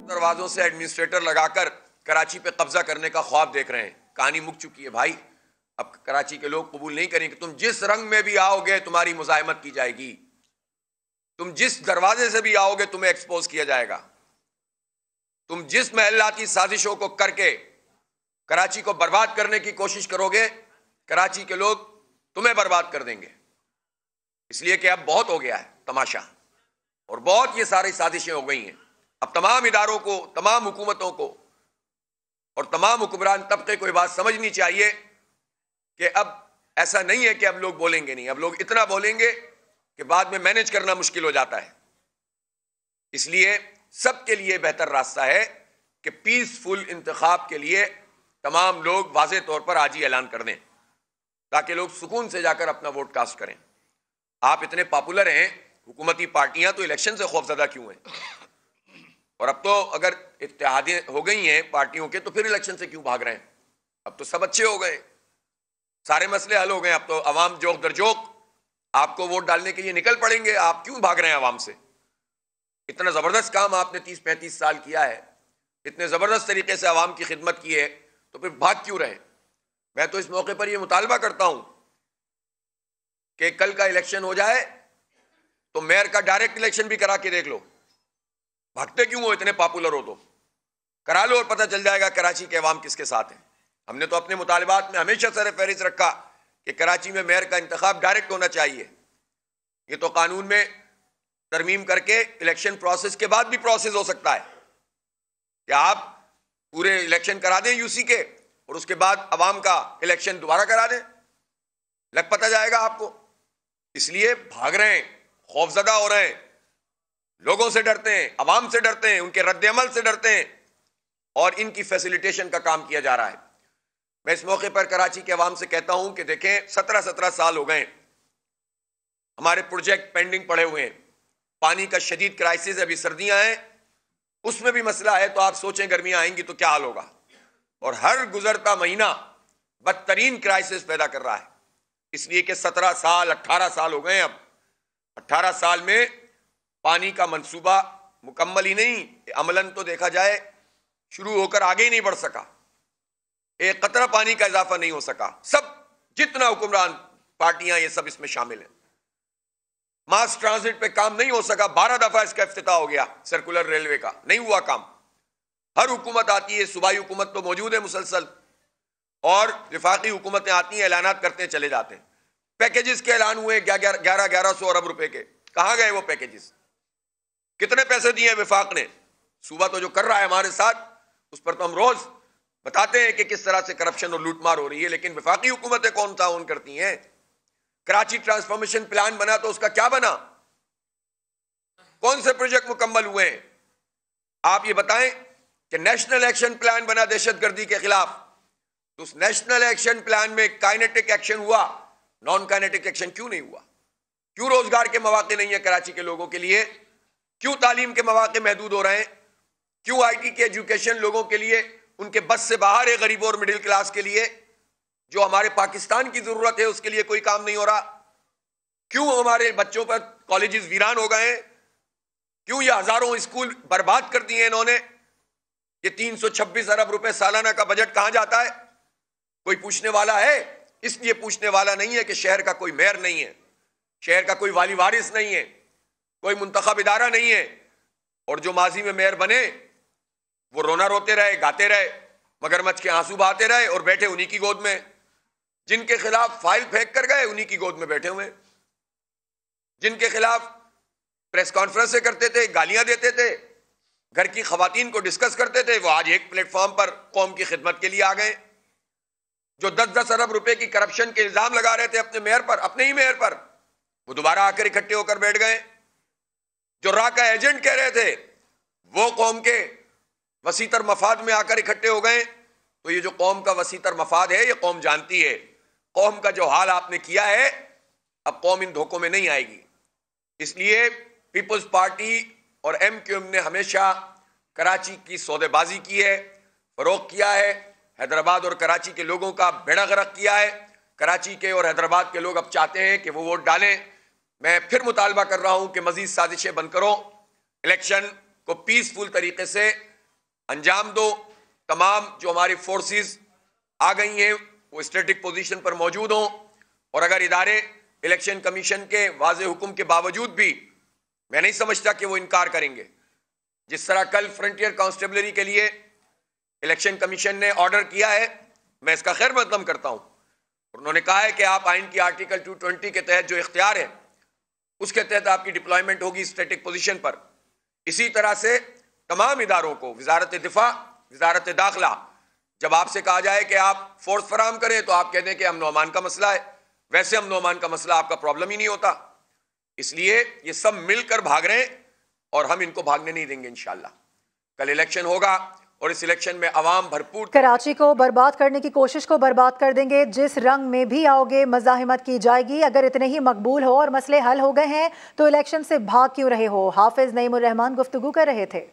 دروازوں سے ایڈمنسٹریٹر لگا کر کراچی پہ قبضہ کرنے کا خواب دیکھ رہے ہیں. کہانی مک چکی ہے بھائی. اب کراچی کے لوگ قبول نہیں کریں کہ تم جس رنگ میں بھی آؤ گے تمہاری مزاحمت کی جائے گی. تم جس دروازے سے بھی آؤ گے تمہیں ایکسپوز کیا جائے گا. تم جس محلاتی سازشوں کو کر کے کراچی کو برباد کرنے کی کوشش کرو گے کراچی کے لوگ تمہیں برباد کر دیں گے. اس لیے کہ اب بہت ہو گیا ہے تماشا, اور بہت یہ ساری سازشیں ہو گئی ہیں. اب تمام اداروں کو, تمام حکومتوں کو اور تمام حکمران طبقے کو یہ بات سمجھنی چاہیے کہ اب ایسا نہیں ہے کہ اب لوگ بولیں گے نہیں. اب لوگ اتنا بولیں گے کہ بعد میں مینج کرنا مشکل ہو جاتا ہے. اس لیے سب کے لیے بہتر راستہ ہے کہ پیسفل انتخاب کے لیے تمام لوگ واضح طور پر آج ہی اعلان کر دیں تاکہ لوگ سکون سے جا کر اپنا ووٹ کاسٹ کریں. آپ اتنے پاپولر ہیں, حکومتی پارٹیاں تو الیکشن سے خوفزدہ کیوں ہیں؟ اور اب تو اگر اتحادیں ہو گئی ہیں پارٹیوں کے تو پھر الیکشن سے کیوں بھاگ رہے ہیں؟ اب تو سب اچھے ہو گئے, سارے مسئلے حل ہو گئے. اب تو عوام جوق در جوق آپ کو ووٹ ڈالنے کے لیے نکل پڑیں گے. آپ کیوں بھاگ رہے ہیں عوام سے؟ اتنا زبردست کام آپ نے 30-35 سال کیا ہے, اتنے زبردست طریقے سے عوام کی خدمت کی ہے, تو پھر بھاگ کیوں رہے؟ میں تو اس موقع پر یہ مطالبہ کرتا ہوں کہ کل کا الیکشن ہو جائے تو میئر کا ڈائریکٹ الیکشن بھی کرا کے دیکھ لو. بھاگتے کیوں ہو؟ اتنے پاپولر ہو تو کرا لو اور پتہ چل جائے گا کراچی کے عوام کس کے ساتھ ہیں. ہم نے تو اپنے مطالبات میں ہمیشہ سر فہرست رکھا کہ کراچی میں میئر کا انتخاب ڈائریکٹ ہونا چاہیے. یہ تو قانون میں ترمیم کر کے الیکشن پروسیس کے بعد بھی پروسیس ہو سکتا ہے کہ آپ پورے الیکشن کرا دیں یو سی کے اور اس کے بعد عوام کا الیکشن دوبارہ کرا دیں, لگ پتہ جائے گا آپ کو. اس لیے بھاگ رہے ہیں, خوفزدہ ہو رہے ہیں, لوگوں سے ڈرتے ہیں, عوام سے ڈرتے ہیں, ان کے رد عمل سے ڈرتے ہیں, اور ان کی فیسیلیٹیشن کا کام کیا جا رہا ہے. میں اس موقع پر کراچی کے عوام سے کہتا ہوں کہ دیکھیں 17 سال ہو گئے, ہمارے پروجیکٹ پینڈنگ پڑے ہوئے ہیں. پانی کا شدید کرائسس, ابھی سردیاں ہیں اس میں بھی مسئلہ ہے, تو آپ سوچیں گرمیاں آئیں گی تو کیا حال ہوگا. اور ہر گزرتا مہینہ بدترین کرائسس پیدا کر رہا ہے. اس لیے کہ 17 سال 18 سال ہو گئے. اب 18 سال میں پانی کا منصوبہ مکمل ہی نہیں, عملاً تو دیکھا جائے شروع ہو کر آگے ہی نہیں بڑھ سکا. ایک قطرہ پانی کا اضافہ نہیں ہو سکا. سب جتنا حکمران پارٹیاں یہ سب اس میں شامل ہیں. ماس ٹرانزٹ پہ کام نہیں ہو سکا. 12 دفعہ اس کا افتتاح ہو گیا, سرکولر ریلوے کا, نہیں ہوا کام. ہر حکومت آتی ہے, صوبائی حکومت تو موجود ہے مسلسل, اور وفاقی حکومتیں آتی ہیں, اعلانات کرتے ہیں چلے جاتے ہیں. پیکیجز کے اعلان ہوئے 1100 ارب روپے کے, کہاں گئے وہ پیکیجز؟ کتنے پیسے دیے وفاق نے؟ صوبہ تو جو کر رہا ہے ہمارے ساتھ اس پر تو ہم روز بتاتے ہیں کہ کس طرح سے کرپشن اور لوٹ مار ہو رہی ہے, لیکن وفاقی حکومتیں کون تعاون کرتی ہیں؟ کراچی ٹرانسفارمیشن پلان بنا تو اس کا کیا بنا؟ کون سے پروجیکٹ مکمل ہوئے ہیں؟ آپ یہ بتائیں کہ نیشنل ایکشن پلان بنا دہشت گردی کے خلاف, تو اس نیشنل ایکشن پلان میں کائنیٹک ایکشن ہوا, نان کائنیٹک ایکشن کیوں نہیں ہوا؟ کیوں روزگار کے مواقع نہیں ہیں کراچی کے لوگوں کے لیے؟ کیوں تعلیم کے مواقع محدود ہو رہے ہیں؟ کیوں آئی ٹی کی ایجوکیشن لوگوں کے لیے, ان کے بس سے باہر ہے, غریبوں اور مڈل کلاس کے لیے جو ہمارے پاکستان کی ضرورت ہے اس کے لیے کوئی کام نہیں ہو رہا؟ کیوں ہمارے بچوں پر کالجز ویران ہو گئے ہیں؟ کیوں یہ ہزاروں اسکول برباد کر دیے انہوں نے؟ یہ 326 ارب روپے سالانہ کا بجٹ کہاں جاتا ہے؟ کوئی پوچھنے والا ہے؟ اس لیے پوچھنے والا نہیں ہے کہ شہر کا کوئی میئر نہیں ہے, شہر کا کوئی والی وارث نہیں ہے, کوئی منتخب ادارہ نہیں ہے, اور جو ماضی میں میئر بنے وہ رونا روتے رہے, گاتے رہے, مگرمچھ کے آنسو بہاتے رہے, اور بیٹھے انہی کی گود میں. جن کے خلاف فائل پھینک کر گئے انہی کی گود میں بیٹھے ہوئے, جن کے خلاف پریس کانفرنسیں کرتے تھے, گالیاں دیتے تھے, گھر کی خواتین کو ڈسکس کرتے تھے, وہ آج ایک پلیٹ فارم پر قوم کی خدمت کے لیے آ گئے. جو 10 ارب روپے کی کرپشن کے الزام لگا رہے تھے اپنے میئر پر, اپنے ہی میئر پر, وہ دوبارہ آ کر اکٹھے ہو کر بیٹھ گئے. جو را کا ایجنٹ کہہ رہے تھے وہ قوم کے وسیع تر مفاد میں آ کر اکٹھے ہو گئے. تو یہ جو قوم کا وسیع تر مفاد ہے یہ قوم جانتی ہے. قوم کا جو حال آپ نے کیا ہے, اب قوم ان دھوکوں میں نہیں آئے گی. اس لیے پیپلز پارٹی اور ایم کیو ایم نے ہمیشہ کراچی کی سودے بازی کی ہے, فروغ کیا ہے, حیدرآباد اور کراچی کے لوگوں کا بیڑا غرق کیا ہے. کراچی کے اور حیدرآباد کے لوگ اب چاہتے ہیں کہ وہ ووٹ ڈالیں. میں پھر مطالبہ کر رہا ہوں کہ مزید سازشیں بند کرو, الیکشن کو پیسفل طریقے سے انجام دو. تمام جو ہماری فورسز آ گئی ہیں وہ اسٹیٹک پوزیشن پر موجود ہوں, اور اگر ادارے الیکشن کمیشن کے واضح حکم کے باوجود بھی, میں نہیں سمجھتا کہ وہ انکار کریں گے. جس طرح کل فرنٹیئر کانسٹیبلری کے لیے الیکشن کمیشن نے آرڈر کیا ہے, میں اس کا خیر مقدم کرتا ہوں. انہوں نے کہا ہے کہ آپ آئین کی آرٹیکل 220 کے تحت جو اختیار ہے اس کے تحت آپ کی ڈپلائمنٹ ہوگی اسٹیٹک پوزیشن پر. اسی طرح سے تمام اداروں کو, وزارت دفاع, وزارت داخلہ, جب آپ سے کہا جائے کہ آپ فورس فراہم کریں تو آپ کہہ دیں کہ امن و امان کا مسئلہ ہے. ویسے امن و امان کا مسئلہ آپ کا پرابلم ہی نہیں ہوتا. اس لیے یہ سب مل کر بھاگ رہے ہیں اور ہم ان کو بھاگنے نہیں دیں گے. انشاءاللہ کل الیکشن ہوگا اور اس الیکشن میں عوام بھرپور کراچی کو برباد کرنے کی کوشش کو برباد کر دیں گے. جس رنگ میں بھی آؤ گے مزاحمت کی جائے گی. اگر اتنے ہی مقبول ہو اور مسئلے حل ہو گئے ہیں تو الیکشن سے بھاگ کیوں رہے ہو؟ حافظ نعیم الرحمان گفتگو کر رہے تھے.